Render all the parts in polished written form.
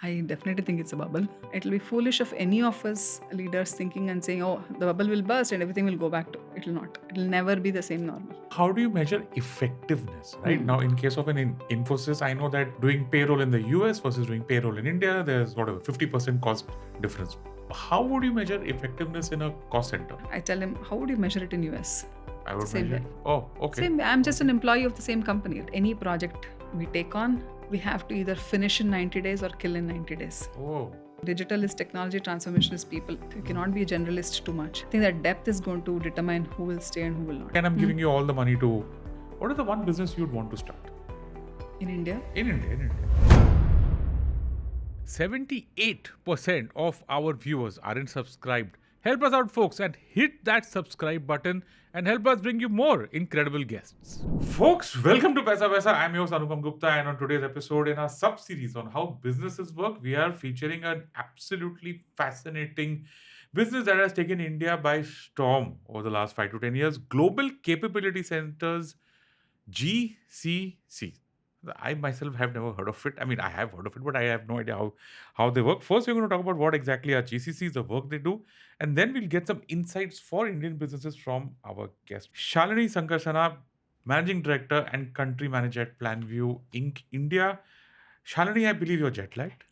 I definitely think it's a bubble. It'll be foolish of any of us leaders thinking and saying, oh, the bubble will burst and everything will go back to. It'll not. It'll never be the same normal. How do you measure effectiveness, right? Now, in case of an Infosys, I know that doing payroll in the US versus doing payroll in India, there's whatever 50% cost difference. How would you measure effectiveness in a cost center? I tell him, how would you measure it in US? I would Same measure. way. Oh, okay. Same way. I'm just an employee of the same company. Any project we take on, we have to either finish in 90 days or kill in 90 days. Oh. Digital is technology, transformation is people. You cannot be a generalist too much. I think that depth is going to determine who will stay and who will not. And I'm giving you all the money to. What is the one business you'd want to start? In India? In India. 78% of our viewers aren't subscribed. Help us out, folks, and hit that subscribe button and help us bring you more incredible guests. Folks, welcome to Paisa Vaisa. I'm your host Anupam Gupta, and on today's episode in our sub-series on how businesses work, we are featuring an absolutely fascinating business that has taken India by storm over the last 5 to 10 years. Global Capability Centers, GCCs. I myself have never heard of it. I mean, I have heard of it, but I have no idea how they work. First, we're going to talk about what exactly are GCCs, the work they do, and then we'll get some insights for Indian businesses from our guest. Shalini Sankarshana, Managing Director and Country Manager at Planview Inc. India. Shalini, I believe you're jet lagged.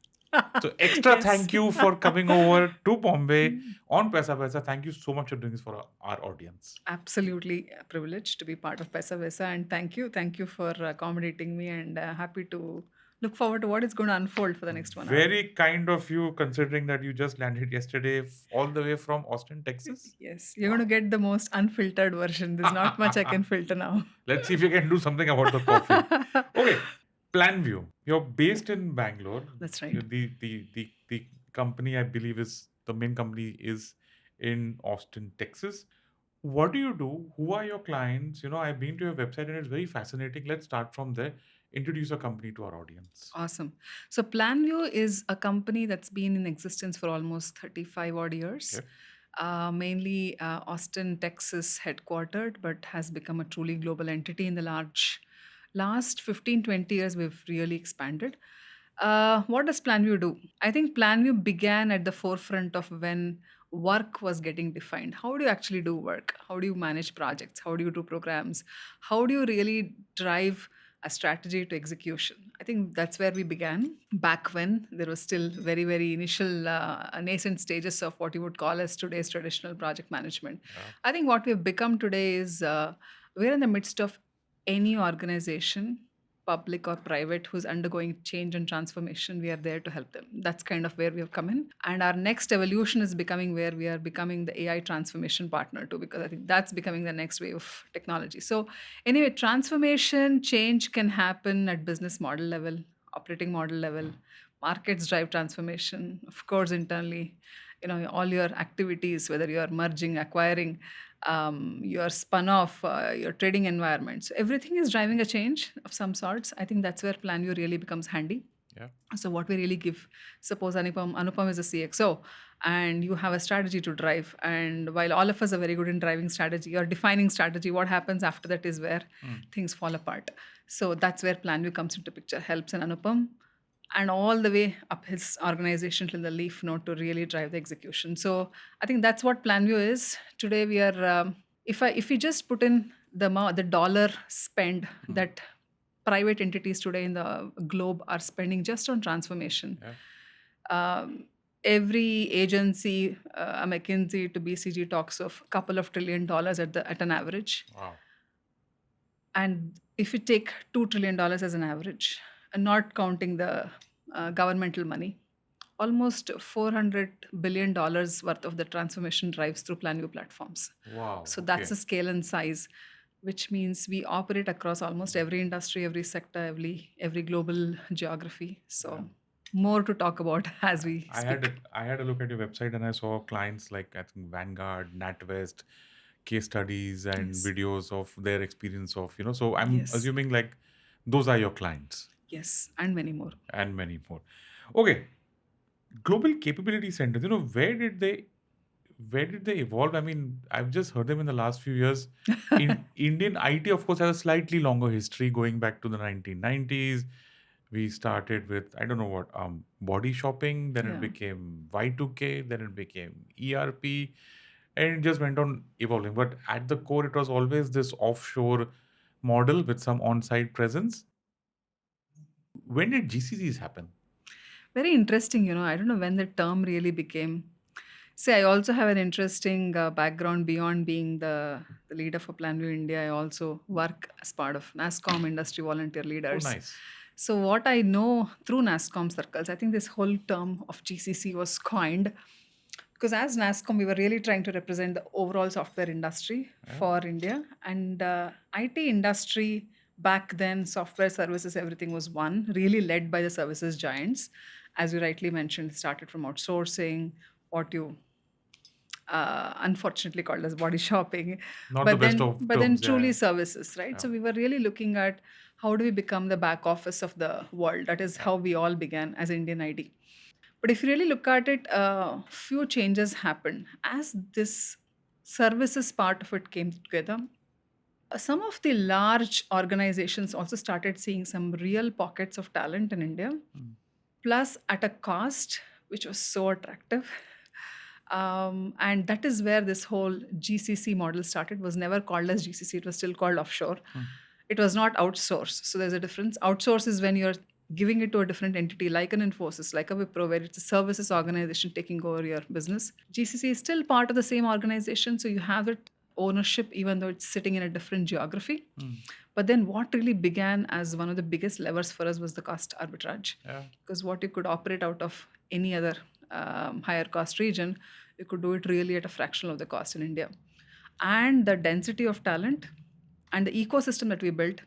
So extra Yes. thank you for coming over to Bombay on Paisa Vaisa. Thank you so much for doing this for our audience. Absolutely privileged to be part of Paisa Vaisa, and thank you for accommodating me, and happy to look forward to what is going to unfold for the next 1 hour. Very kind of you, considering that you just landed yesterday all the way from Austin, Texas. Yes, you're going to get the most unfiltered version. There's not much I can filter now. Let's see if you can do something about the coffee. Okay, Planview. You're based in Bangalore. That's right. The company, I believe, is the main company is in Austin, Texas. What do you do? Who are your clients? I've been to your website and it's very fascinating. Let's start from there. Introduce your company to our audience. Awesome. So Planview is a company that's been in existence for almost 35 odd years. Okay. Mainly Austin, Texas headquartered, but has become a truly global entity in the last 15, 20 years. We've really expanded. What does Planview do? I think Planview began at the forefront of when work was getting defined. How do you actually do work? How do you manage projects? How do you do programs? How do you really drive a strategy to execution? I think that's where we began back when there was still very, very initial nascent stages of what you would call as today's traditional project management. Yeah. I think what we've become today is we're in the midst of any organization, public or private, who's undergoing change and transformation. We are there to help them. That's kind of where we have come in. And our next evolution is becoming where we are becoming the AI transformation partner too, because I think that's becoming the next wave of technology. So anyway, transformation, change can happen at business model level, operating model level. Markets drive transformation. Of course, internally, all your activities, whether you are merging, acquiring, your spun off, your trading environment. So everything is driving a change of some sorts. I think that's where Planview really becomes handy. Yeah. So what we really give, suppose Anupam is a CXO and you have a strategy to drive. And while all of us are very good in driving strategy or defining strategy, what happens after that is where things fall apart. So that's where Planview comes into picture, helps in Anupam and all the way up his organization till the leaf node to really drive the execution. So I think that's what Planview is. Today we are, if we just put in the dollar spend that private entities today in the globe are spending just on transformation. Yeah. Every agency, a McKinsey to BCG talks of a couple of $1 trillion at an average. Wow. And if you take $2 trillion as an average, and not counting the governmental money, almost $400 billion worth of the transformation drives through Planview platforms. Wow. So that's okay. the scale and size, which means we operate across almost every industry, every sector, every global geography. So more to talk about as we speak. I had a look at your website and I saw clients like I think Vanguard, NatWest, case studies and Yes. videos of their experience of, so I'm Yes. assuming like those are your clients. Yes, and many more. And many more. Okay. Global Capability Centers, where did they evolve? I mean, I've just heard them in the last few years. Indian IT, of course, has a slightly longer history going back to the 1990s. We started with, I don't know what, body shopping, then it Yeah. became Y2K, then it became ERP, and it just went on evolving. But at the core, it was always this offshore model with some on-site presence. When did GCCs happen? Very interesting, I don't know when the term really became. See, I also have an interesting background beyond being the leader for Planview India. I also work as part of NASSCOM Industry Volunteer Oh, Leaders. nice. So, what I know through NASSCOM circles, I think this whole term of GCC was coined because as NASSCOM, we were really trying to represent the overall software industry Yeah. for India. And IT industry back then, software services, everything was one, really led by the services giants. As you rightly mentioned, it started from outsourcing, what you unfortunately called as body shopping, Not the but best then of but then terms. Yeah. truly services, right? Yeah. So we were really looking at how do we become the back office of the world. That is Yeah. how we all began as Indian ID. But if you really look at it, few changes happened as this services part of it came together. Some of the large organizations also started seeing some real pockets of talent in India, Mm. plus at a cost which was so attractive. And that is where this whole GCC model started. Was never called as GCC; it was still called offshore. Mm. It was not outsourced. So there's a difference. Outsource is when you're giving it to a different entity, like an Infosys, like a Wipro, where it's a services organization taking over your business. GCC is still part of the same organization, so you have that ownership, even though it's sitting in a different geography. Mm. But then what really began as one of the biggest levers for us was the cost arbitrage. Yeah. Because what you could operate out of any other higher cost region, you could do it really at a fraction of the cost in India. And the density of talent and the ecosystem that we built.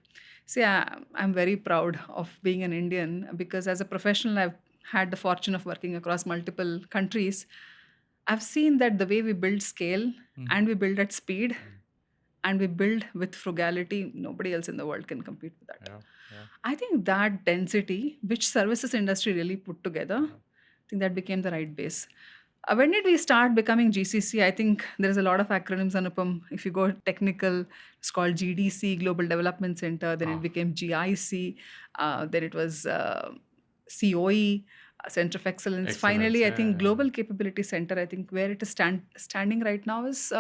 See, I'm very proud of being an Indian because as a professional, I've had the fortune of working across multiple countries. I've seen that the way we build scale and we build at speed and we build with frugality, nobody else in the world can compete with that. Yeah. Yeah. I think that density, which services industry really put together, I think that became the right base. When did we start becoming GCC? I think there's a lot of acronyms, Anupam. If you go technical, it's called GDC, Global Development Center. Then Ah. it became GIC. Then it was COE, Center of Excellence. Excellence, Finally, I think yeah. Global Capability Center. I think where it is standing right now is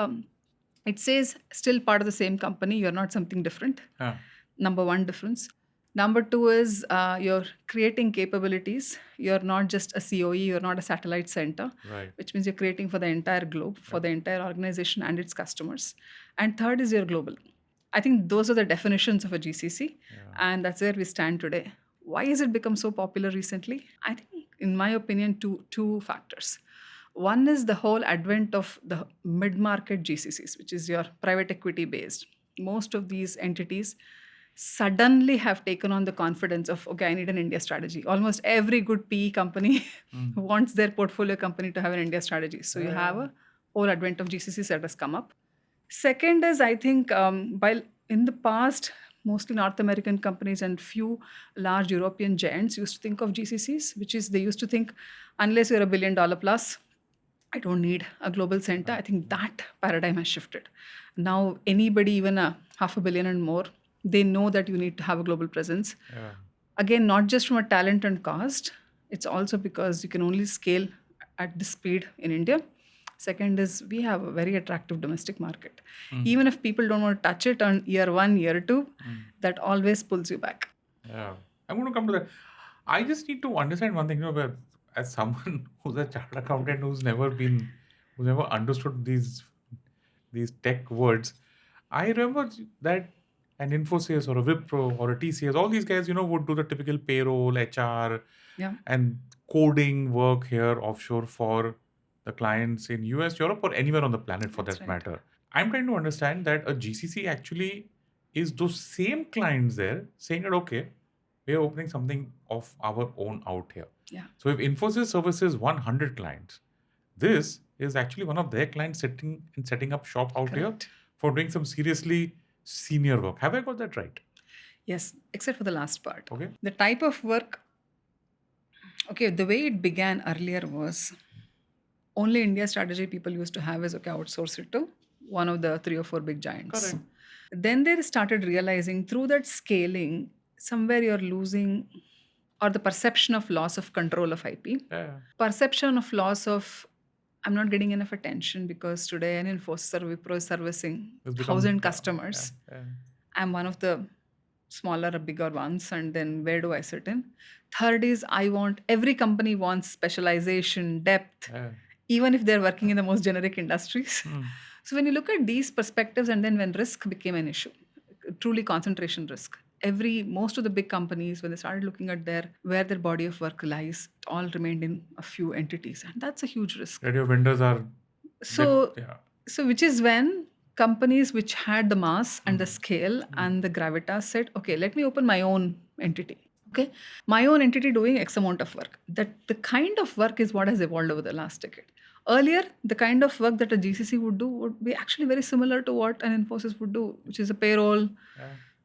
it says still part of the same company. You're not something different. Yeah. Number one difference. Number two is you're creating capabilities. You're not just a COE, you're not a satellite center, Right. which means you're creating for the entire globe, for the entire organization and its customers. And third is you're global. I think those are the definitions of a GCC, and that's where we stand today. Why has it become so popular recently? I think, in my opinion, two factors. One is the whole advent of the mid-market GCCs, which is your private equity based. Most of these entities suddenly have taken on the confidence of, okay, I need an India strategy. Almost every good PE company wants their portfolio company to have an India strategy. So you have a whole advent of GCCs that has come up. Second is, I think, while in the past, mostly North American companies and few large European giants used to think of GCCs, which is they used to think, unless you're $1 billion plus, I don't need a global center. I think that paradigm has shifted. Now, anybody, even a $500 million and more, they know that you need to have a global presence. Yeah. Again, not just from a talent and cost, it's also because you can only scale at this speed in India. Second is we have a very attractive domestic market. Even if people don't want to touch it on year one, year two, that always pulls you back. Yeah. I'm going to come to that. I just need to understand one thing, where as someone who's a chartered accountant who's never understood these tech words, I remember that an Infosys or a Wipro or a TCS, all these guys, would do the typical payroll, HR, Yeah. and coding work here offshore for the clients in US, Europe, or anywhere on the planet for That's that right. matter. I'm trying to understand that a GCC actually is those same clients there saying that, okay, we are opening something of our own out here. Yeah. So if Infosys services 100 clients, this is actually one of their clients setting up shop out here Correct. for doing some seriously senior work. Have I got that right? Yes, except for the last part. Okay. The type of work, okay, the way it began earlier was only India strategy people used to have is, okay, outsource it to one of the 3 or 4 big giants. Correct. Then they started realizing through that scaling, somewhere you're losing or the perception of loss of control of IP, Yeah. perception of loss of I'm not getting enough attention because today an Infosys or Wipro is servicing It's become 1,000 customers. Yeah. I'm one of the smaller or bigger ones, and then where do I sit in? Third is every company wants specialization, depth, Yeah. even if they're working in the most generic industries. Hmm. So when you look at these perspectives, and then when risk became an issue, truly concentration risk, most of the big companies, when they started looking at where their body of work lies, it all remained in a few entities, and that's a huge risk. That your vendors are So, yeah. so which is when companies which had the mass and the scale and the gravitas said, okay, let me open my own entity. Okay, my own entity doing X amount of work. That the kind of work is what has evolved over the last decade. Earlier, the kind of work that a GCC would do would be actually very similar to what an Infosys would do, which is a payroll,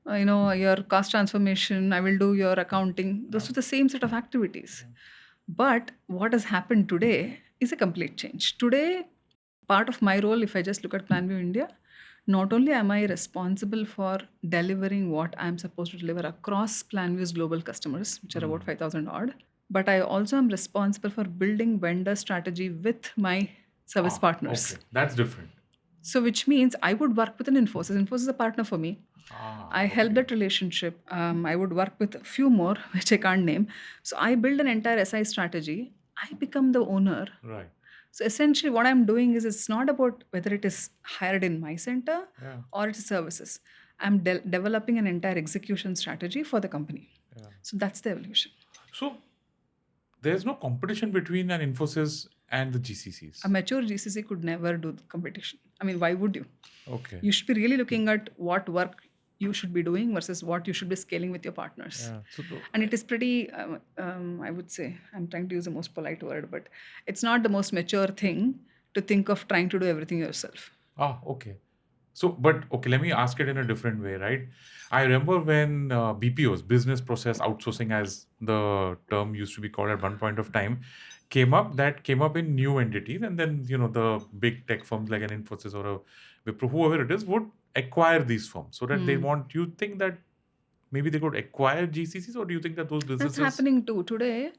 your cost transformation. I will do your accounting. Those are the same set of activities. But what has happened today is a complete change. Today, part of my role, if I just look at Planview India, not only am I responsible for delivering what I'm supposed to deliver across Planview's global customers, which are about 5,000 odd, but I also am responsible for building vendor strategy with my service partners. Okay, that's different. So, which means I would work with an Infosys. Infosys is a partner for me. I help that relationship. I would work with a few more, which I can't name. So, I build an entire SI strategy. I become the owner. Right. So essentially what I'm doing is it's not about whether it is hired in my center or it's services. I'm developing an entire execution strategy for the company. So that's the evolution. So there's no competition between an Infosys and the GCCs. A mature GCC could never do the competition. I mean, why would you? Okay. You should be really looking at what work you should be doing versus what you should be scaling with your partners. And it is pretty, I would say, I'm trying to use the most polite word, but it's not the most mature thing to think of trying to do everything yourself. Okay. So, but okay, let me ask it in a different way, right? I remember when BPOs, business process outsourcing, as the term used to be called at one point of time, came up in new entities, and then the big tech firms like an Infosys or a Wipro, whoever it is, would acquire these firms so that they want. Do you think that maybe they could acquire GCCs, or do you think that those businesses? That's happening too today.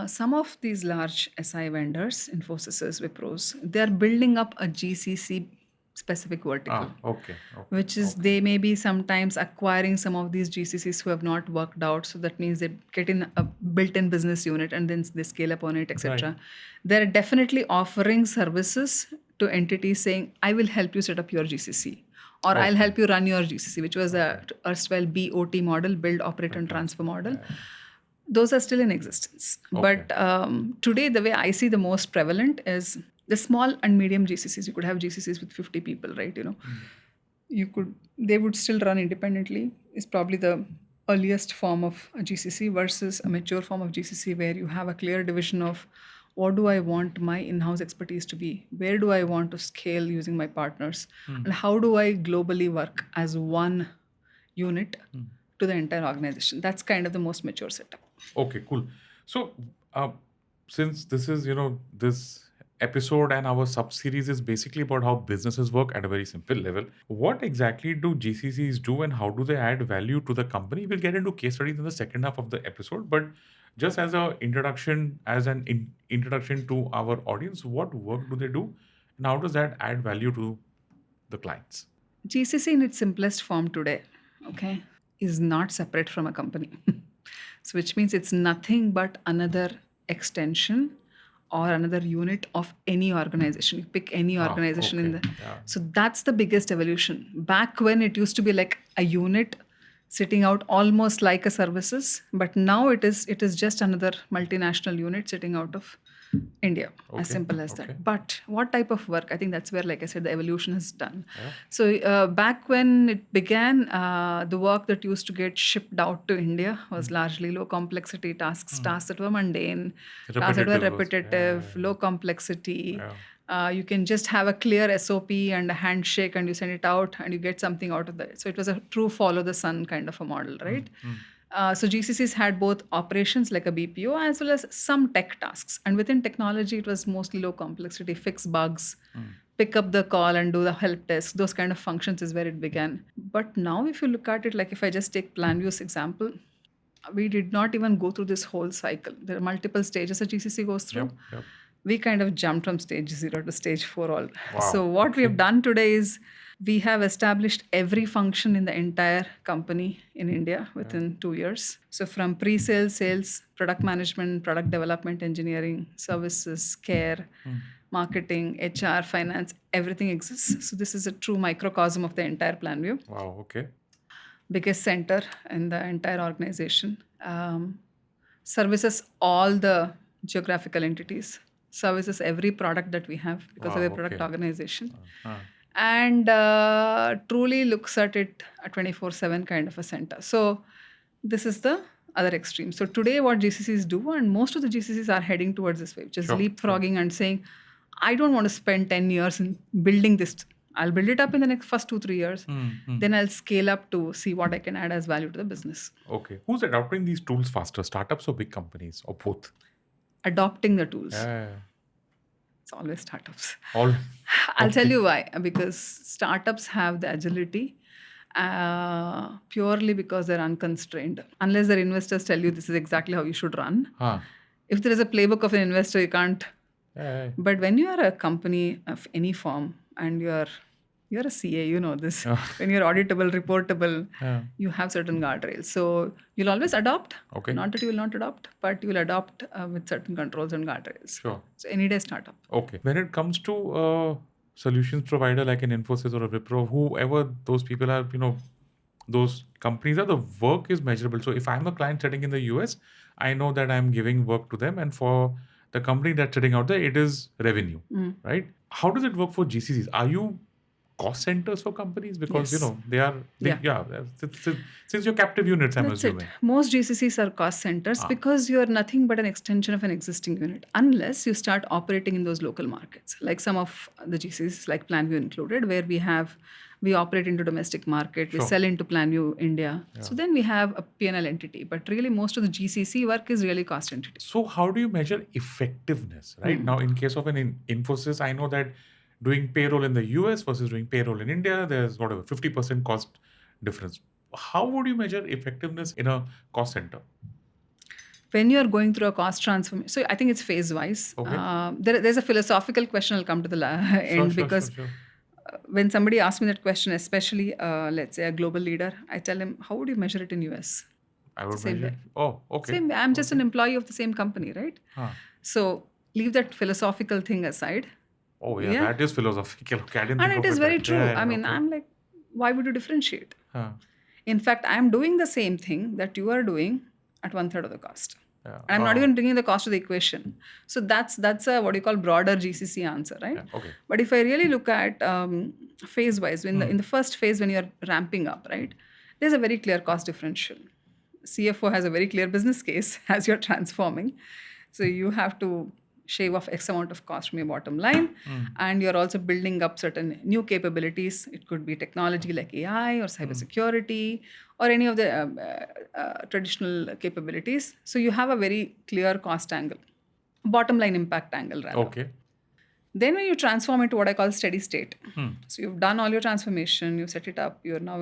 Some of these large SI vendors, Infosys, Wipros, they are building up a GCC specific vertical. Okay. Which is they may be sometimes acquiring some of these GCCs who have not worked out. So that means they get in a built-in business unit and then they scale up on it, etc. Right. They're definitely offering services to entities saying, I will help you set up your GCC. Or I'll help you run your GCC, which was a erstwhile BOT model, build, operate, and transfer model. Those are still in existence. But today, the way I see the most prevalent is the small and medium GCCs. You could have GCCs with 50 people, right? They would still run independently. Is probably the earliest form of a GCC versus a mature form of GCC where you have a clear division of what do I want my in-house expertise to be? Where do I want to scale using my partners? And how do I globally work as one unit to the entire organization? That's kind of the most mature setup. Okay, cool. So, since this is, this episode and our sub-series is basically about how businesses work at a very simple level, what exactly do GCCs do and how do they add value to the company? We'll get into case studies in the second half of the episode, but just as an introduction to our audience, what work do they do and how does that add value to the clients? GCC in its simplest form today, is not separate from a company. So which means it's nothing but another extension or another unit of any organization. You pick any organization So that's the biggest evolution. Back when it used to be like a unit sitting out almost like a services, but now it is just another multinational unit sitting out of India, as simple as that. But what type of work? I think that's where, like I said, the evolution has done. So back when it began, the work that used to get shipped out to India was largely low complexity tasks that were mundane, tasks that were repetitive, low complexity. You can just have a clear SOP and a handshake and you send it out and you get something out of that. So it was a true follow the sun kind of a model, right? So GCCs had both operations like a BPO as well as some tech tasks. And within technology, it was mostly low complexity, fix bugs, pick up the call and do the help desk. Those kind of functions is where it began. But now if you look at it, like if I just take Planview's example, We did not even go through this whole cycle. There are multiple stages a GCC goes through. Yep. We kind of jumped from stage 0 to stage 4 all. Wow. So what we have Okay. done today is we have established every function in the entire company in India within 2 years. So from pre-sales, sales, product management, product development, engineering, services, care, marketing, HR, finance, everything exists. So this is a true microcosm of the entire Planview. Wow. Okay. Biggest center in the entire organization. Services all the geographical entities, services every product that we have because Wow, we're a product okay. organization, Uh, and truly looks at it a 24/7 kind of a center. So this is the other extreme. So today what GCCs do, and most of the GCCs are heading towards this way, which is Sure, leapfrogging and saying, I don't want to spend 10 years in building this. I'll build it up in the next first 2-3 years. Then I'll scale up to see what I can add as value to the business. Okay. Who's adopting these tools faster, startups or big companies or both? Adopting the tools. Yeah. It's always startups. All. I'll tell you why. Because startups have the agility purely because they're unconstrained. Unless their investors tell you this is exactly how you should run. Huh. If there is a playbook of an investor, you can't. Yeah. But when you are a company of any form and you're a CA, you know this. When you're auditable, reportable, Yeah. you have certain guardrails. So you'll always adopt. Okay. Not that you will not adopt, but you will adopt with certain controls and guardrails. Sure. So any day startup. Okay. When it comes to solutions provider like an Infosys or a Wipro, whoever those people are, those companies are, the work is measurable. So if I'm a client sitting in the US, I know that I'm giving work to them, and for the company that's sitting out there, it is revenue, right? How does it work for GCCs? Are you cost centers for companies? Because, Yes. they are, since you're captive units, I'm That's assuming. it. Most GCCs are cost centers because you're nothing but an extension of an existing unit, unless you start operating in those local markets, like some of the GCCs, like Planview included, where we operate into domestic market, we Sure. sell into Planview India. So then we have a P&L entity, but really most of the GCC work is really cost entity. So how do you measure effectiveness, right? Now, in case of an Infosys, I know that doing payroll in the US versus doing payroll in India, there's whatever 50% cost difference. How would you measure effectiveness in a cost center? When you're going through a cost transformation, so I think it's phase wise. Okay. There's a philosophical question. I'll come to the end because Sure. when somebody asks me that question, especially let's say a global leader, I tell him, how would you measure it in US? I would Same measure. way. Oh, okay. Same way. I'm just an employee of the same company, right? Huh. So leave that philosophical thing aside. Oh, yeah, Yeah. that is philosophical. Okay, I didn't And think it of is very that. true. Yeah, I mean, okay. I'm like, why would you differentiate? Huh. In fact, I'm doing the same thing that you are doing at 1/3 of the cost. Yeah. I'm not even bringing the cost to the equation. So that's a what you call broader GCC answer, right? Yeah, okay. But if I really look at phase wise, in the first phase when you're ramping up, right, there's a very clear cost differential. CFO has a very clear business case as you're transforming. So you have to shave off X amount of cost from your bottom line. And you're also building up certain new capabilities. It could be technology like AI or cybersecurity or any of the traditional capabilities. So you have a very clear cost angle, bottom line impact angle rather. Okay. Then when you transform it to what I call steady state. So you've done all your transformation, you've set it up, you're now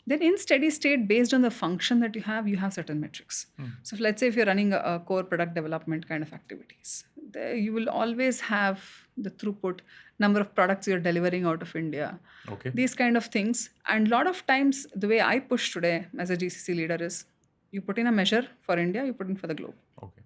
then in steady state, based on the function that you have certain metrics. So let's say if you're running a core product development kind of activities, there you will always have the throughput, number of products you're delivering out of India, Okay. these kind of things. And a lot of times, the way I push today as a GCC leader is you put in a measure for India, you put in for the globe. Okay.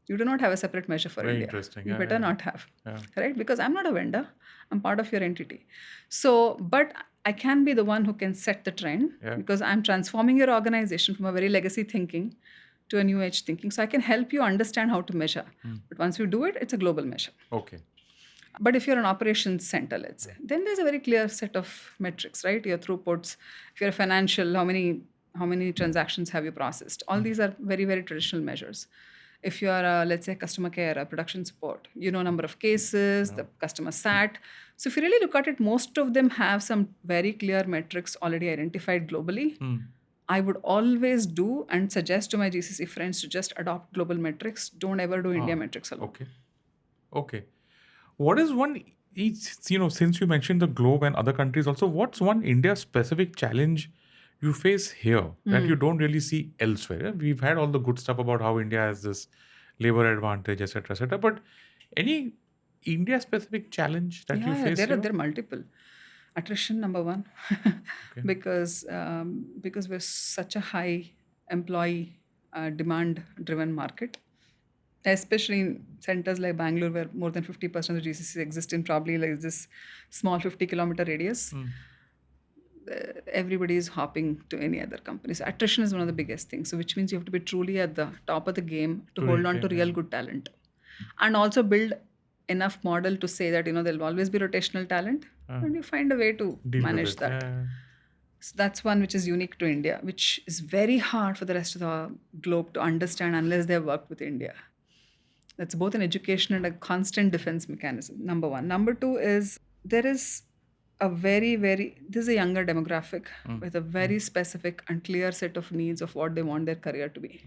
You do not have a separate measure for Very India. interesting. You Yeah, better yeah. not have. Yeah. Right? Because I'm not a vendor. I'm part of your entity. So, but I can be the one who can set the trend Yeah. because I'm transforming your organization from a very legacy thinking to a new age thinking. So I can help you understand how to measure. But once you do it, it's a global measure. Okay. But if you're an operations center, let's say, then there's a very clear set of metrics, right? Your throughputs. If you're a financial, how many transactions have you processed? All these are very, very traditional measures. If you are, let's say, customer care or production support, number of cases, the customer sat. So if you really look at it, most of them have some very clear metrics already identified globally. I would always do and suggest to my GCC friends to just adopt global metrics. Don't ever do India metrics alone. Okay. What is one, since you mentioned the globe and other countries also, what's one India specific challenge you face here that you don't really see elsewhere. We've had all the good stuff about how India has this labor advantage, etc., etc. But any India-specific challenge that you face here? there are multiple. Attrition, number one, Okay. because we're such a high employee demand-driven market, especially in centers like Bangalore, where more than 50% of GCCs exist in probably like this small 50-kilometer radius. Everybody is hopping to any other company. So attrition is one of the biggest things. So which means you have to be truly at the top of the game to hold on to retain, real good talent, and also build enough model to say that there'll always be rotational talent, and you find a way to Deal with manage it. that. Yeah. So that's one which is unique to India, which is very hard for the rest of the globe to understand unless they've worked with India. That's both an education and a constant defense mechanism, number one. Number two is there is a this is a younger demographic with a very specific and clear set of needs of what they want their career to be.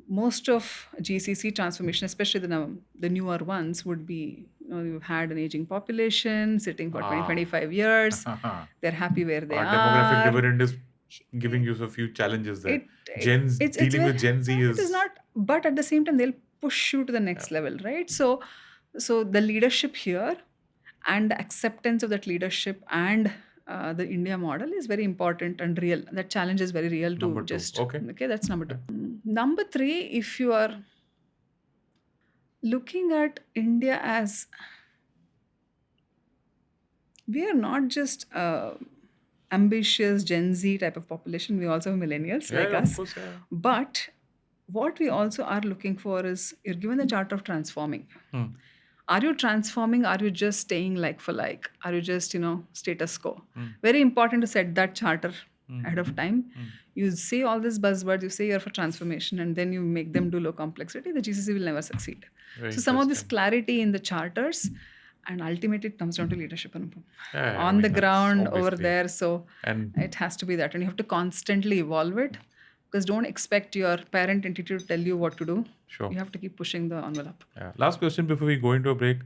Most of GCC transformation, especially the newer ones, would be, you've had an aging population sitting for 20, 25 years. They're happy where they Our are. demographic dividend is giving you a few challenges there. Dealing with Gen Z it is not, but at the same time, they'll push you to the next level, right? So the leadership here and the acceptance of that leadership and the India model is very important and real. That challenge is very real to Number two. just... Okay. That's number two. Number three, if you are looking at India as... We are not just ambitious Gen Z type of population. We also have millennials like of us. course, yeah. But what we also are looking for is, you're given the chart of transforming. Are you transforming? Are you just staying like for like? Are you just, status quo? Very important to set that charter ahead of time. You say all these buzzwords, you say you're for transformation, and then you make them do low complexity. The GCC will never succeed. Very So some of this interesting. clarity in the charters, and ultimately it comes down to leadership, Anupam. Yeah, On the that's ground over obviously. there. So And it has to be that, and you have to constantly evolve it, because don't expect your parent entity to tell you what to do. Sure. You have to keep pushing the envelope. Yeah. Last question before we go into a break.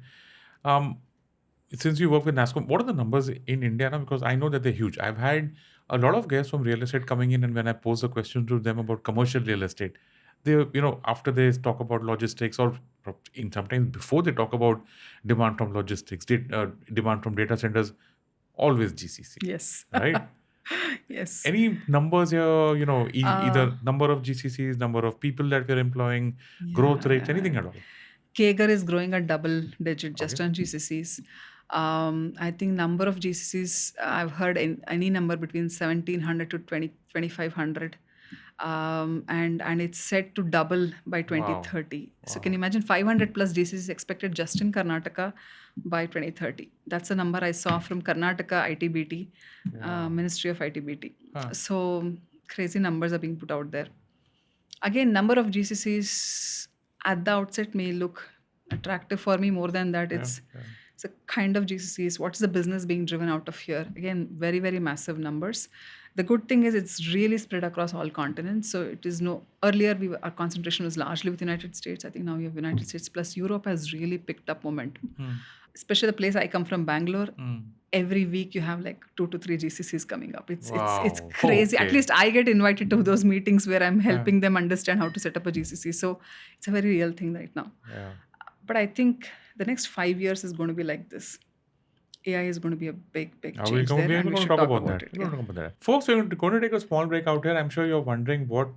Since you work with NASCOM, what are the numbers in India now? Because I know that they're huge. I've had a lot of guests from real estate coming in, and when I pose the question to them about commercial real estate, they, after they talk about logistics, or sometimes before they talk about demand from logistics, demand from data centers, always GCC. Yes. Right? Yes. Any numbers here, either number of GCCs, number of people that we're employing, growth rates, anything at all? CAGR is growing at double digit just on GCCs. I think number of GCCs, I've heard any number between 1,700 to 2,500. And it's set to double by 2030. So can you imagine 500 plus GCCs expected just in Karnataka by 2030? That's a number I saw from Karnataka ITBT, Ministry of ITBT. So crazy numbers are being put out there. Again, number of GCCs at the outset may look attractive for me. More than that, it's a kind of GCCs. What's the business being driven out of here? Again, very, very massive numbers. The good thing is it's really spread across all continents. So it is earlier our concentration was largely with United States. I think now we have United States plus Europe has really picked up momentum. Especially the place I come from, Bangalore. Every week you have like 2 to 3 GCCs coming up. It's crazy. Okay. At least I get invited to those meetings where I'm helping them understand how to set up a GCC. So it's a very real thing right now. Yeah. But I think the next 5 years is going to be like this. AI is going to be a big change We're there, and we going to should talk about about that. it. We're going to talk about that. Folks, we're going to take a small break out here. I'm sure you're wondering what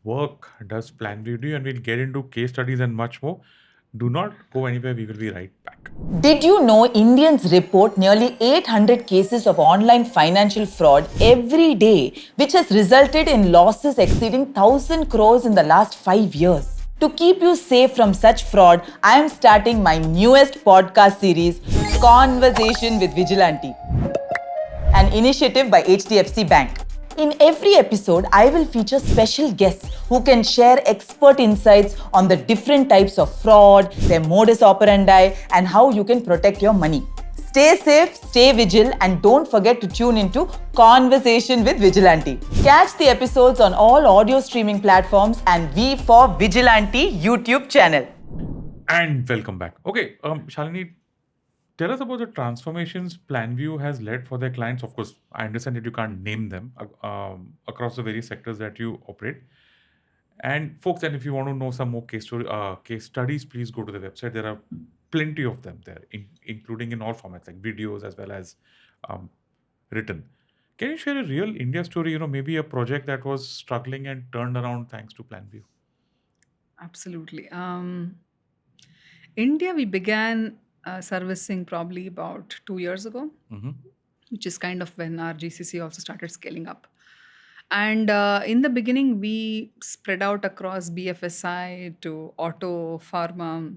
work does Planview do, and we'll get into case studies and much more. Do not go anywhere. We will be right back. Did you know Indians report nearly 800 cases of online financial fraud every day, which has resulted in losses exceeding 1,000 crores in the last 5 years? To keep you safe from such fraud, I am starting my newest podcast series, Conversation with Vigilante, an initiative by HDFC Bank. In every episode, I will feature special guests who can share expert insights on the different types of fraud, their modus operandi, and how you can protect your money. Stay safe, stay vigilant, and don't forget to tune into Conversation with Vigilante. Catch the episodes on all audio streaming platforms and V for Vigilante YouTube channel. And welcome back. Okay, Shalini, Tell us about the transformations Planview has led for their clients. Of course, I understand that you can't name them across the various sectors that you operate. And folks, and if you want to know some more case studies, please go to the website. There are plenty of them there, including in all formats, like videos as well as um, written. Can you share a real India story? Maybe a project that was struggling and turned around thanks to Planview. Absolutely. India, we began servicing probably about 2 years ago, Mm-hmm. which is kind of when our GCC also started scaling up. And in the beginning, we spread out across BFSI to auto, pharma,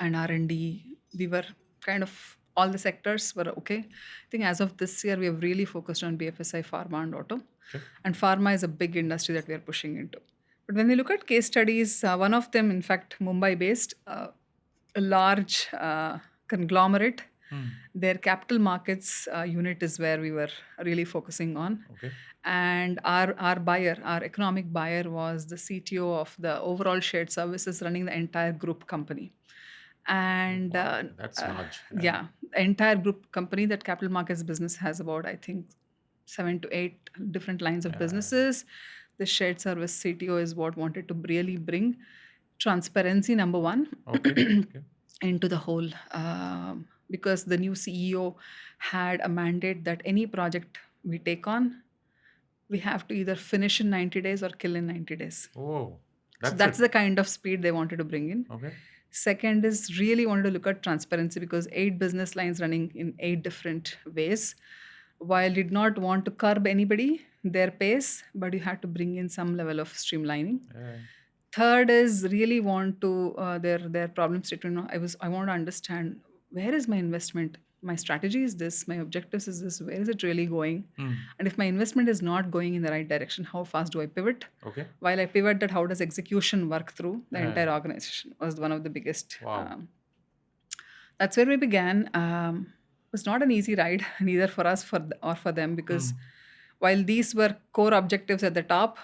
and R&D. We were kind of all the sectors were okay. I think as of this year, we have really focused on BFSI, pharma, and auto. Okay. And pharma is a big industry that we are pushing into. But when we look at case studies, one of them, in fact, Mumbai-based, a large conglomerate. Their capital markets unit is where we were really focusing on. Okay. And our buyer, our economic buyer, was the CTO of the overall shared services running the entire group company. And Wow, that's large. yeah, the entire group company, that capital markets business has about, I think, 7 to 8 different lines of businesses. The shared service CTO is what wanted to really bring transparency, number one, Okay. into the whole, because the new CEO had a mandate that any project we take on, we have to either finish in 90 days or kill in 90 days. Oh, So that's the kind of speed they wanted to bring in. Okay. Second is really wanted to look at transparency, because 8 business lines running in 8 different ways. While did not want to curb anybody, their pace, but you had to bring in some level of streamlining. Yeah. Third is really want to their problem statement. I want to understand, where is my investment? My strategy is this. My objectives is this. Where is it really going? And if my investment is not going in the right direction, how fast do I pivot? Okay. While I pivot, that how does execution work through the entire organization was one of the biggest. Wow. That's where we began. It was not an easy ride, neither for us or for them, because while these were core objectives at the top,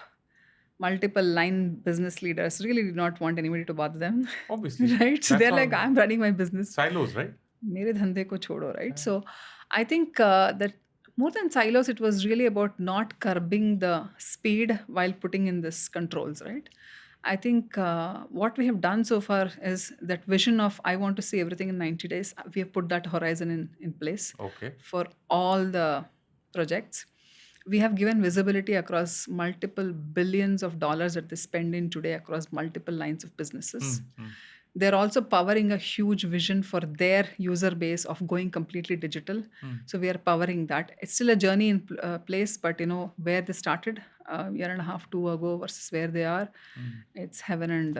multiple line business leaders really did not want anybody to bother them. Obviously. Right? So That's they're like, all I'm running my business. silos, right? Mere dhande ko chodo, right? So I think that more than silos, it was really about not curbing the speed while putting in this controls, right? I think what we have done so far is that vision of I want to see everything in 90 days. We have put that horizon in place Okay. for all the projects. We have given visibility across multiple billions of dollars that they spend in today across multiple lines of businesses. They're also powering a huge vision for their user base of going completely digital. So we are powering that. It's still a journey in place, but where they started a year and a half, 2 ago versus where they are, it's heaven and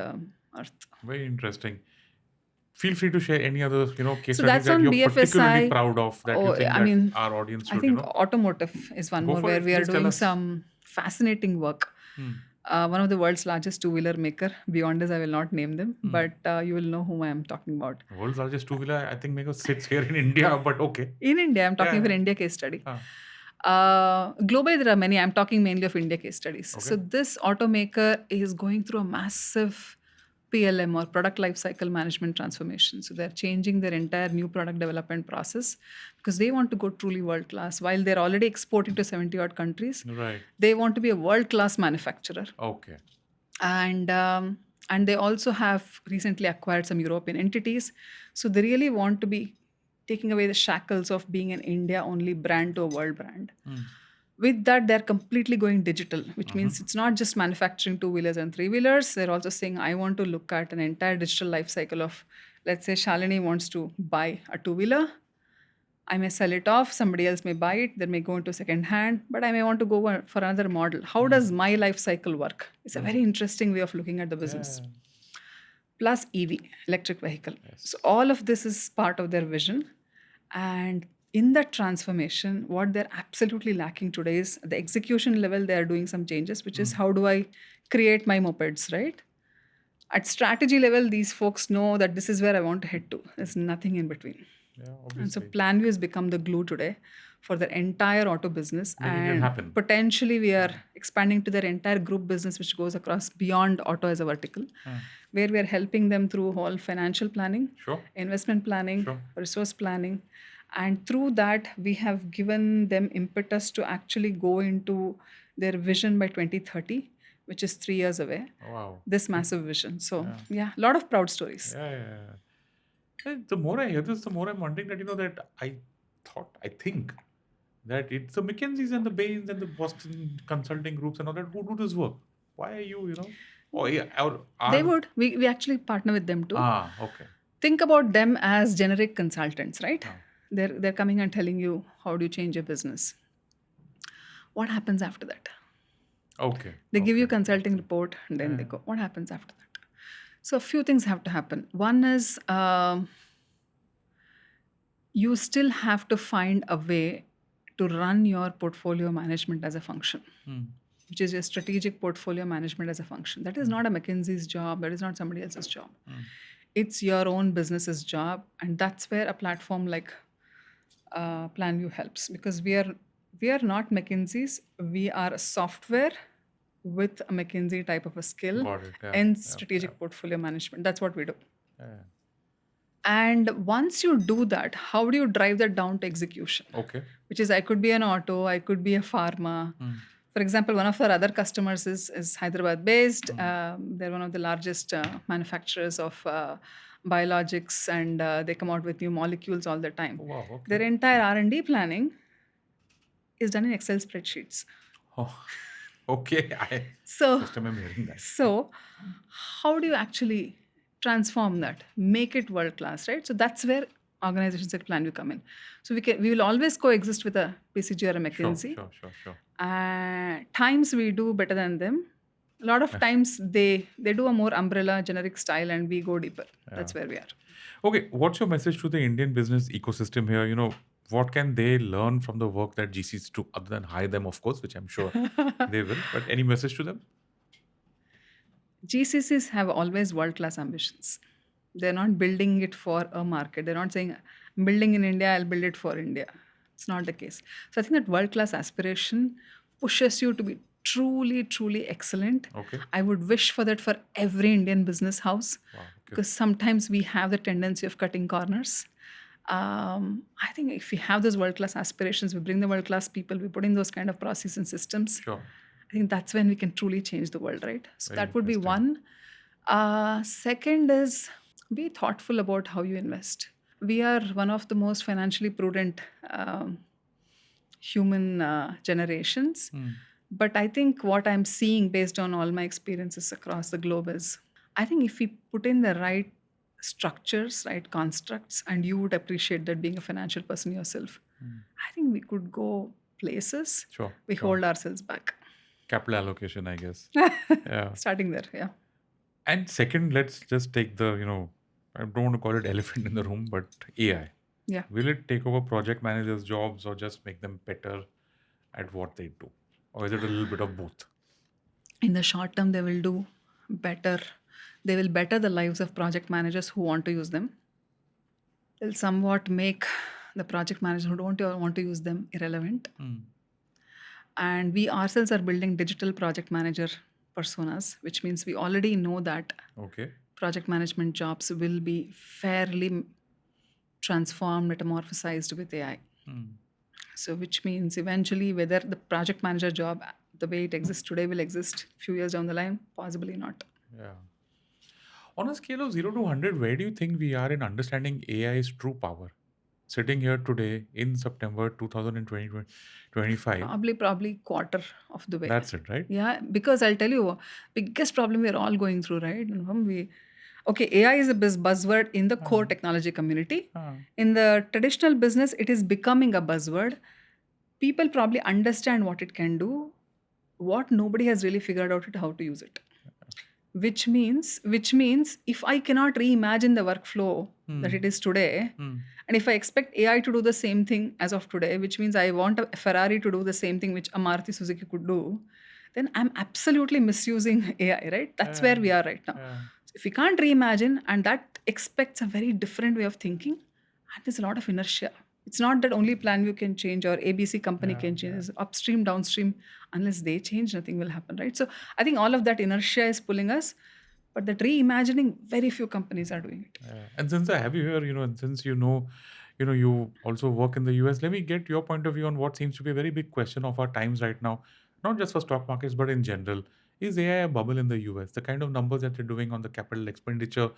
earth. Very interesting. Feel free to share any other, case So studies that's that on you're particularly BFSI. proud of that you think that our audience should, I think automotive is one Go more for where it. we are Please tell doing us. some fascinating work. One of the world's largest two-wheeler maker. Beyond this, I will not name them, but you will know whom I am talking about. World's largest two-wheeler, I think, sits here in India, but okay. In India, I'm talking Yeah. of an India case study. Ah. Globally, there are many. I'm talking mainly of India case studies. Okay. So this automaker is going through a massive PLM or product lifecycle management transformation. So they're changing their entire new product development process because they want to go truly world-class. While they're already exporting to 70-odd countries, Right. they want to be a world-class manufacturer. Okay. And they also have recently acquired some European entities. So they really want to be taking away the shackles of being an India-only brand to a world brand. With that, they're completely going digital, which means it's not just manufacturing two-wheelers and three-wheelers. They're also saying, I want to look at an entire digital life cycle of, let's say Shalini wants to buy a two-wheeler. I may sell it off, somebody else may buy it, they may go into second hand, but I may want to go for another model. How does my life cycle work? It's a very interesting way of looking at the business. Plus EV, electric vehicle. So all of this is part of their vision. And in that transformation, what they're absolutely lacking today is the execution level. They are doing some changes, which is how do I create my mopeds, right? At strategy level, these folks know that this is where I want to head to. There's nothing in between. Yeah, And so obviously. Planview has become the glue today for their entire auto business. Making it And happen. potentially we are expanding to their entire group business, which goes across beyond auto as a vertical, where we are helping them through whole financial planning, Sure. investment planning, Sure. resource planning. And through that, we have given them impetus to actually go into their vision by 2030, which is 3 years away. Wow. This massive vision. So, yeah, a lot of proud stories. Yeah. And the more I hear this, the more I'm wondering that, that I think that it's the McKinseys and the Bains and the Boston consulting groups and all that who do this work. Why are you, Oh, yeah. They would. We actually partner with them too. Okay. Think about them as generic consultants, right? They're coming and telling you how do you change your business. What happens after that? Okay. They give you consulting report and then they go. What happens after that? So a few things have to happen. One is you still have to find a way to run your portfolio management as a function, which is your strategic portfolio management as a function. That is not a McKinsey's job. That is not somebody else's job. It's your own business's job. And that's where a platform like Planview helps, because we are not McKinsey's. We are a software with a McKinsey type of a skill and strategic portfolio management. That's what we do. And once you do that, how do you drive that down to execution? Okay. Which is, I could be an auto, I could be a pharma. For example, one of our other customers is Hyderabad based. They're one of the largest manufacturers of biologics, and they come out with new molecules all the time. Wow, okay. Their entire R&D planning is done in Excel spreadsheets. Oh, okay. First time I'm hearing that. So how do you actually transform that, make it world class, right? So that's where organizations like Planview come in. So we will always coexist with a BCG or a McKinsey. Sure. Times we do better than them. A lot of times they do a more umbrella generic style and we go deeper. That's where we are. Okay, what's your message to the Indian business ecosystem here? What can they learn from the work that GCs do, other than hire them, of course, which I'm sure they will. But any message to them? GCCs have always world-class ambitions. They're not building it for a market. They're not saying, I'm building in India, I'll build it for India. It's not the case. So I think that world-class aspiration pushes you to be truly, truly excellent. Okay. I would wish for that for every Indian business house. Wow, okay. Because sometimes we have the tendency of cutting corners. I think if we have those world-class aspirations, we bring the world-class people, we put in those kind of processes and systems. Sure. I think that's when we can truly change the world, right? So Very that would be one. Second is be thoughtful about how you invest. We are one of the most financially prudent human generations. But I think what I'm seeing based on all my experiences across the globe is, I think if we put in the right structures, right constructs, and you would appreciate that being a financial person yourself, I think we could go places. Sure. We hold ourselves back. Capital allocation, I guess. Starting there, yeah. And second, let's just take the, I don't want to call it elephant in the room, but AI. Yeah. Will it take over project managers' jobs or just make them better at what they do? Or is it a little bit of both? In the short term, they will do better. They will better the lives of project managers who want to use them. They'll somewhat make the project managers who don't want to use them irrelevant. And we ourselves are building digital project manager personas, which means we already know that project management jobs will be fairly transformed, metamorphosized with AI. So which means eventually whether the project manager job, the way it exists today, will exist a few years down the line, possibly not. Yeah. On a scale of 0 to 100, where do you think we are in understanding AI's true power? Sitting here today in September 2025. Probably quarter of the way. That's it, right? Yeah, because I'll tell you, biggest problem we're all going through, right? AI is a buzzword in the core technology community. In the traditional business, it is becoming a buzzword. People probably understand what it can do. What nobody has really figured out is how to use it. Which means if I cannot reimagine the workflow that it is today, and if I expect AI to do the same thing as of today, which means I want a Ferrari to do the same thing which a Maruti Suzuki could do, then I'm absolutely misusing AI, right? That's where we are right now. So if we can't reimagine, and that expects a very different way of thinking, and there's a lot of inertia. It's not that only Planview can change or ABC company Yeah, can change. yeah. It's upstream, downstream. Unless they change, nothing will happen, right? So I think all of that inertia is pulling us, but that reimagining, very few companies are doing it. Yeah. And since I have you here, and since you also work in the US, let me get your point of view on what seems to be a very big question of our times right now, not just for stock markets, but in general. Is AI a bubble in the US? The kind of numbers that they're doing on the capital expenditure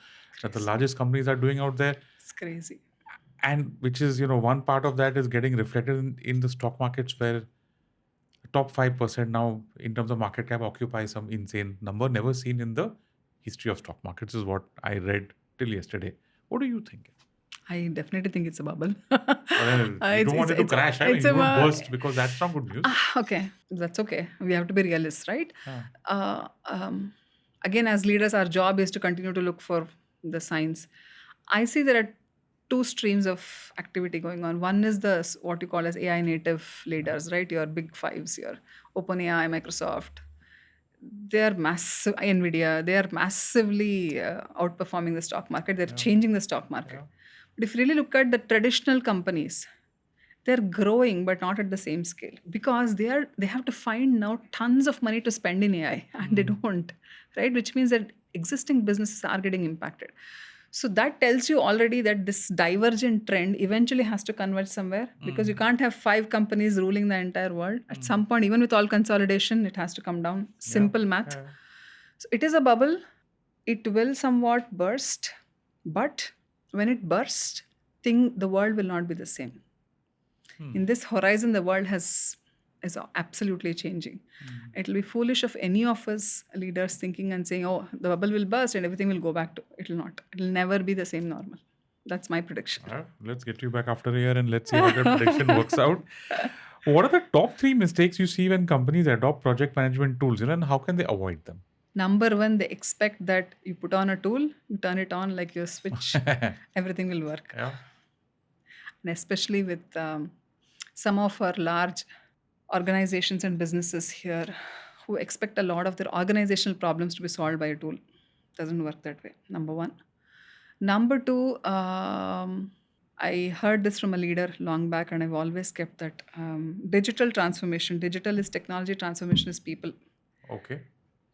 that the Crazy. largest companies are doing out there, It's crazy. and which is, one part of that is getting reflected in the stock markets where the top 5% now in terms of market cap occupy some insane number never seen in the history of stock markets, is what I read till yesterday. What do you think? I definitely think it's a bubble. Well, you don't want it to crash. I mean, it's you don't a burst because that's not good news. okay. That's okay. We have to be realists, right? Yeah. Uh, um, Again, as leaders, our job is to continue to look for the signs. I see there are two streams of activity going on. One is what you call as AI native leaders, right? Your big fives, your OpenAI, Microsoft. They are massive, Nvidia. They are massively outperforming the stock market. They're changing the stock market. Yeah. But if you really look at the traditional companies, they're growing but not at the same scale because they have to find now tons of money to spend in AI and they don't, right? Which means that existing businesses are getting impacted. So that tells you already that this divergent trend eventually has to converge somewhere because you can't have 5 companies ruling the entire world. At some point, even with all consolidation, it has to come down. Simple math. Yeah. So it is a bubble. It will somewhat burst, but when it bursts, the world will not be the same. In this horizon, the world is absolutely changing. It will be foolish of any of us leaders thinking and saying, "Oh, the bubble will burst and everything will go back to." It will not. It will never be the same normal. That's my prediction. Let's get you back after a year and let's see how that prediction works out. What are the top 3 mistakes you see when companies adopt project management tools, and how can they avoid them? Number one, they expect that you put on a tool, you turn it on like your switch, everything will work. Yeah. And especially with some of our large organizations and businesses here who expect a lot of their organizational problems to be solved by a tool. Doesn't work that way. Number one. Number two, I heard this from a leader long back, and I've always kept that digital transformation. Digital is technology, transformation is people. Okay.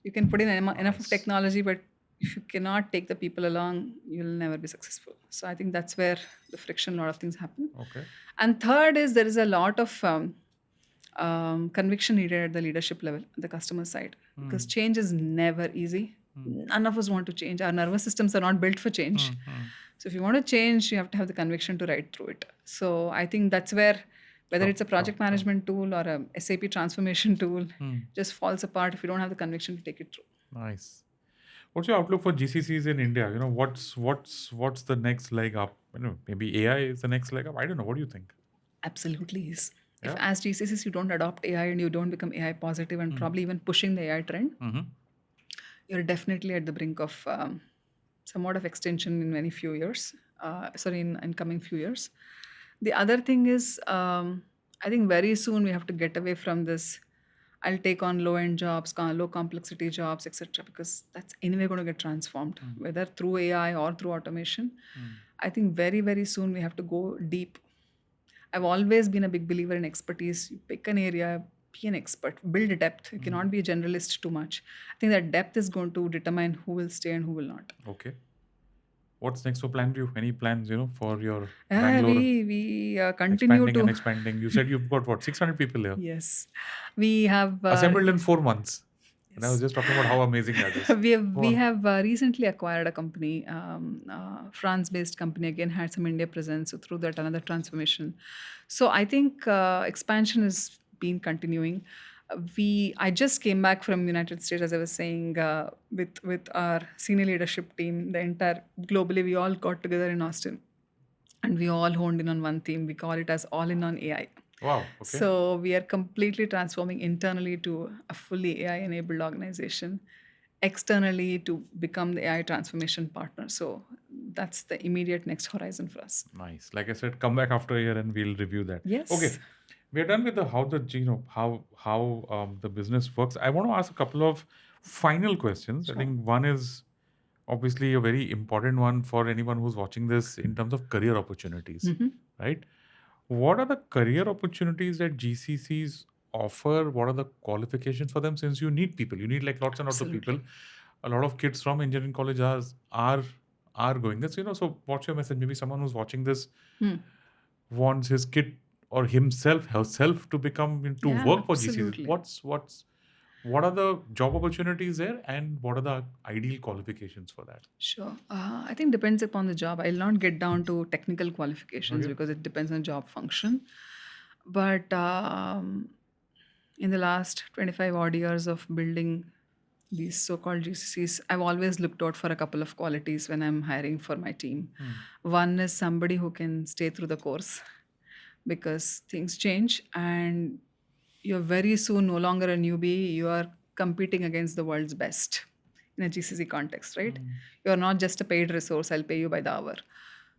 You can put in enough of technology, but if you cannot take the people along, you'll never be successful. So I think that's where the friction, a lot of things happen. Okay. And third is there is a lot of conviction needed at the leadership level, the customer side, because change is never easy. None of us want to change. Our nervous systems are not built for change. So if you want to change, you have to have the conviction to ride through it. So I think that's where, whether it's a project management tool or a SAP transformation tool, just falls apart if you don't have the conviction to take it through. Nice. What's your outlook for GCCs in India? What's the next leg up? Maybe AI is the next leg up. I don't know. What do you think? Absolutely is. Yeah. If as GCCs you don't adopt AI and you don't become AI positive and probably even pushing the AI trend, you're definitely at the brink of somewhat of extension in many few years. In coming few years. The other thing is, I think very soon we have to get away from this. I'll take on low-end jobs, low complexity jobs, etc. Because that's anyway going to get transformed, whether through AI or through automation. I think very, very soon we have to go deep. I've always been a big believer in expertise. You pick an area, be an expert, build a depth. You cannot be a generalist too much. I think that depth is going to determine who will stay and who will not. Okay. What's next for Planview? Any plans, for your Yeah, Bangalore we continue to expanding? You said you've got 600 people here. Yes, we have Assembled in 4 months. And I was just talking about how amazing that is. we have recently acquired a company, France-based company. Again, had some India presence. So through that, another transformation. So I think expansion has been continuing. I just came back from United States, as I was saying, with our senior leadership team. The entire globally, we all got together in Austin, and we all honed in on one theme. We call it as all in on AI. Wow. Okay. So we are completely transforming internally to a fully AI-enabled organization, externally to become the AI transformation partner. So that's the immediate next horizon for us. Nice. Like I said, come back after a year and we'll review that. Yes. Okay. We're done with how the business works. I want to ask a couple of final questions. Sure. I think one is obviously a very important one for anyone who's watching this in terms of career opportunities, right? What are the career opportunities that GCCs offer? What are the qualifications for them? Since you need people, you need like lots and lots of people. Absolutely. A lot of kids from engineering colleges are going this. So what's your message? Maybe someone who's watching this Hmm. wants his kid or himself, herself to become to Yeah, work for GCCs. absolutely. What are the job opportunities there, and what are the ideal qualifications for that? Sure. I think depends upon the job. I'll not get down to technical qualifications Okay. because it depends on job function. But in the last 25 odd years of building these so-called GCCs, I've always looked out for a couple of qualities when I'm hiring for my team. One is somebody who can stay through the course because things change and you're very soon no longer a newbie, you are competing against the world's best in a GCC context, right? You're not just a paid resource, I'll pay you by the hour.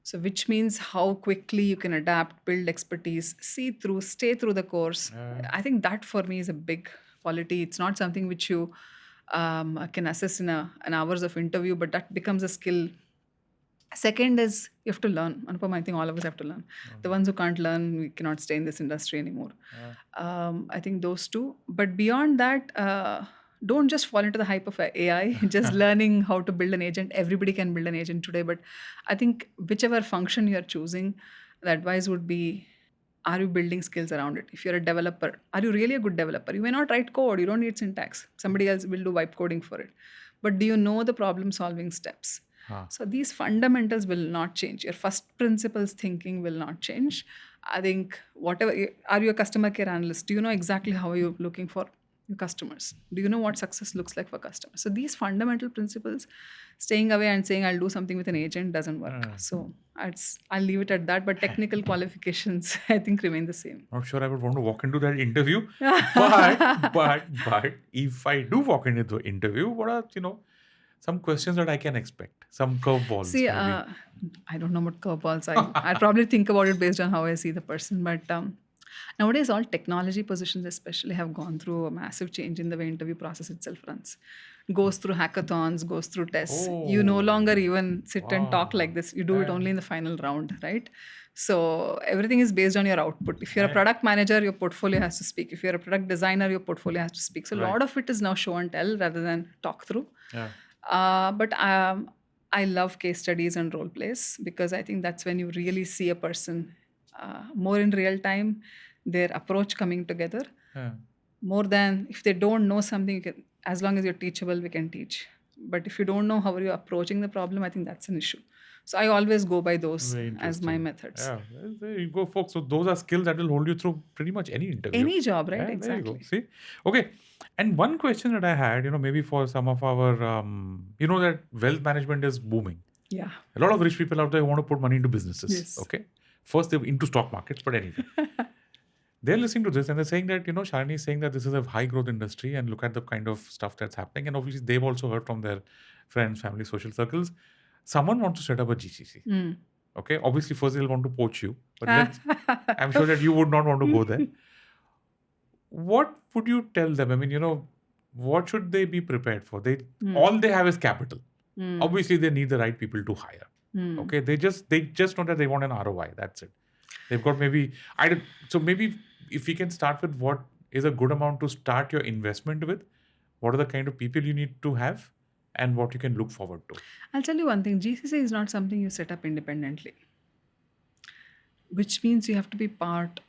So, which means how quickly you can adapt, build expertise, see through, stay through the course. I think that for me is a big quality. It's not something which you can assess in an hours of interview, but that becomes a skill. Second is you have to learn. Anupam, I think all of us have to learn. The ones who can't learn, we cannot stay in this industry anymore. I think those two. But beyond that, don't just fall into the hype of AI, just learning how to build an agent. Everybody can build an agent today. But I think whichever function you're choosing, the advice would be, are you building skills around it? If you're a developer, are you really a good developer? You may not write code. You don't need syntax. Somebody else will do wipe coding for it. But do you know the problem solving steps? So these fundamentals will not change. Your first principles thinking will not change. I think whatever, are you a customer care analyst? Do you know exactly how you're looking for your customers? Do you know what success looks like for customers? So these fundamental principles, staying away and saying I'll do something with an agent doesn't work. So I'll leave it at that. But technical qualifications, I think, remain the same. Not sure I would want to walk into that interview, but if I do walk into the interview, what are some questions that I can expect? Some curveballs. See, maybe. I don't know about curveballs. I probably think about it based on how I see the person. But nowadays, all technology positions especially have gone through a massive change in the way interview process itself runs. Goes through hackathons, goes through tests. You no longer even sit and talk like this. You do it only in the final round, right? So everything is based on your output. If you're a product manager, your portfolio has to speak. If you're a product designer, your portfolio has to speak. So a lot of it is now show and tell rather than talk through. But I love case studies and role plays because I think that's when you really see a person more in real time, their approach coming together. More than if they don't know something, you can, as long as you're teachable, we can teach. But if you don't know how you're approaching the problem, I think that's an issue. So I always go by those as my methods. Yeah, there you go, folks. So those are skills that will hold you through pretty much any interview. Any job, right? Yeah, Exactly. there you go. See? Okay. And one question that I had, maybe for some of our, that wealth management is booming. Yeah. A lot of rich people out there want to put money into businesses. Yes. Okay. First, they're into stock markets, but anyway. They're listening to this and they're saying that, Shalini is saying that this is a high growth industry and look at the kind of stuff that's happening. And obviously, they've also heard from their friends, family, social circles. Someone wants to set up a GCC. Okay. Obviously, first they'll want to poach you. But I'm sure that you would not want to go there. What would you tell them? I mean, what should they be prepared for? All they have is capital. Obviously, they need the right people to hire. Okay. They just know that they want an ROI. That's it. They've got maybe if we can start with what is a good amount to start your investment with, what are the kind of people you need to have and what you can look forward to? I'll tell you one thing. GCC is not something you set up independently, which means you have to be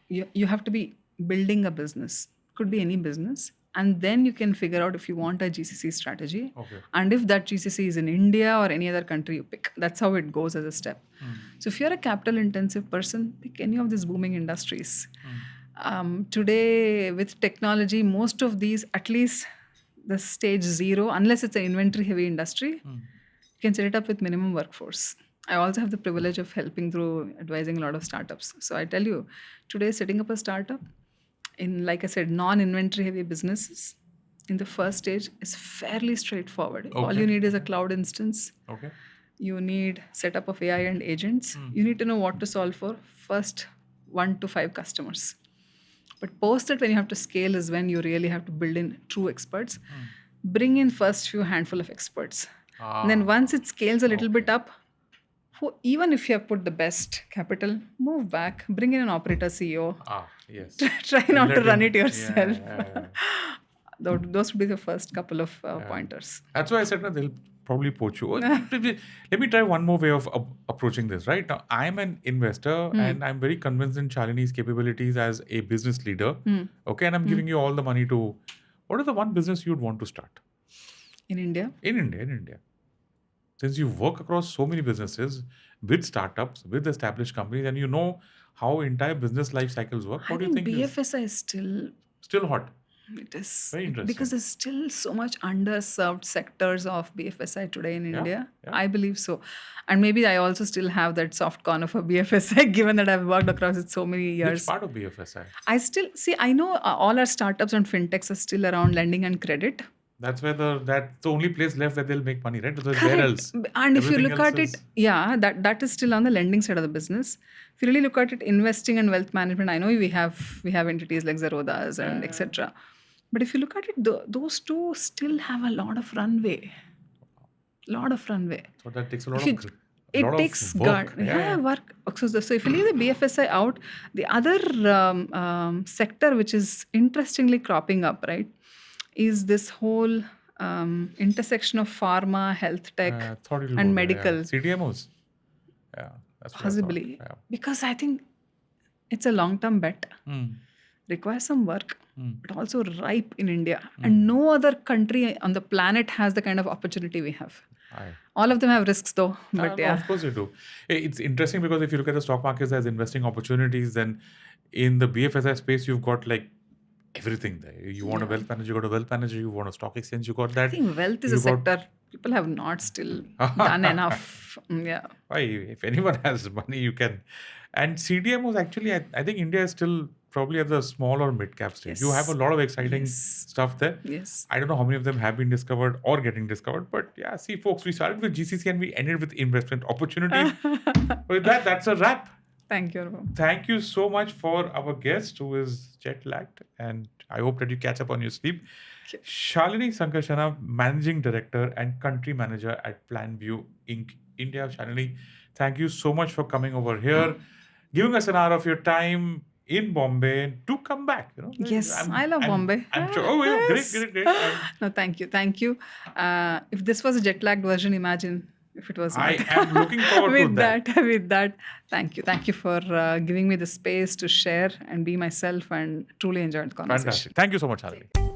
you have to be building a business. Could be any business. And then you can figure out if you want a GCC strategy. Okay. And if that GCC is in India or any other country you pick. That's how it goes as a step. So if you're a capital intensive person, pick any of these booming industries. Today with technology, most of these, at least the stage 0, unless it's an inventory heavy industry, you can set it up with minimum workforce. I also have the privilege of helping through advising a lot of startups. So I tell you, today setting up a startup in, like I said, non-inventory heavy businesses in the first stage is fairly straightforward. Okay. All you need is a cloud instance. Okay. You need setup of AI and agents. You need to know what to solve for first 1 to 5 customers. But post it, when you have to scale is when you really have to build in true experts. Bring in first few handful of experts. And then once it scales a little bit up, even if you have put the best capital, move back, bring in an operator CEO. Yes. Try And not to let run him- it yourself. yeah. Those would be the first couple of pointers. That's why I said no, they'll probably poach you. Let me try one more way of approaching this. Right now, I'm an investor and I'm very convinced in Shalini's capabilities as a business leader. Okay, and I'm giving you all the money to. What is the one business you'd want to start In India, in India? Since you work across so many businesses with startups, with established companies, and you know how entire business life cycles work, I what do you think think is BFSI is still hot? it is Very interesting. because there's still so much underserved sectors of BFSI today in India. yeah. I believe so, and maybe I also still have that soft corner for BFSI, given that I've worked across it so many Which years. part of BFSI? I still see. I know all our startups and fintechs are still around lending and credit. That's where that's the only place left where they'll make money, right? Because where Correct. else? And if you Everything look else at it, is- yeah, that is still on the lending side of the business. If you really look at it, investing and wealth management, I know we have entities like Zerodhas and etc. But if you look at it, those two still have a lot of runway. So that takes a lot If you- of it lot takes of work. work. So if you leave the BFSI out, the other sector which is interestingly cropping up, right, is this whole intersection of pharma, health tech, Thought it'll go and there, medical. yeah. CDMOs. Yeah, that's what I thought. Possibly. Yeah. Because I think it's a long-term bet. Requires some work, but also ripe in India. And no other country on the planet has the kind of opportunity we have. Aye. All of them have risks though, but No, of course you do. It's interesting because if you look at the stock markets as investing opportunities, then in the BFSI space, you've got like everything there. You want a wealth manager, you got a wealth manager. You want a stock exchange, you got that. I think wealth is You a got- sector people have not still done enough. Yeah. Why, if anyone has money, you can. And CDMOs actually, I think India is still probably at the small or mid cap stage. You have a lot of exciting stuff there. Yes. I don't know how many of them have been discovered or getting discovered, but yeah, see, folks, we started with GCC and we ended with investment opportunities. With that, that's a wrap. Thank you, Anupam. Thank you so much for our guest who is jet lagged, and I hope that you catch up on your sleep. Shalini Sankarshana, Managing Director and Country Manager at Planview Inc. India. Shalini, thank you so much for coming over here, giving us an hour of your time in Bombay to come back. Yes, I love Bombay. I'm sure. Oh, yeah, Yes. great. No, thank you. If this was a jet lagged version, imagine if it was not. I am looking forward to with that. With that, thank you for giving me the space to share and be myself, and truly enjoyed the conversation. Fantastic. Thank you so much, Shalini.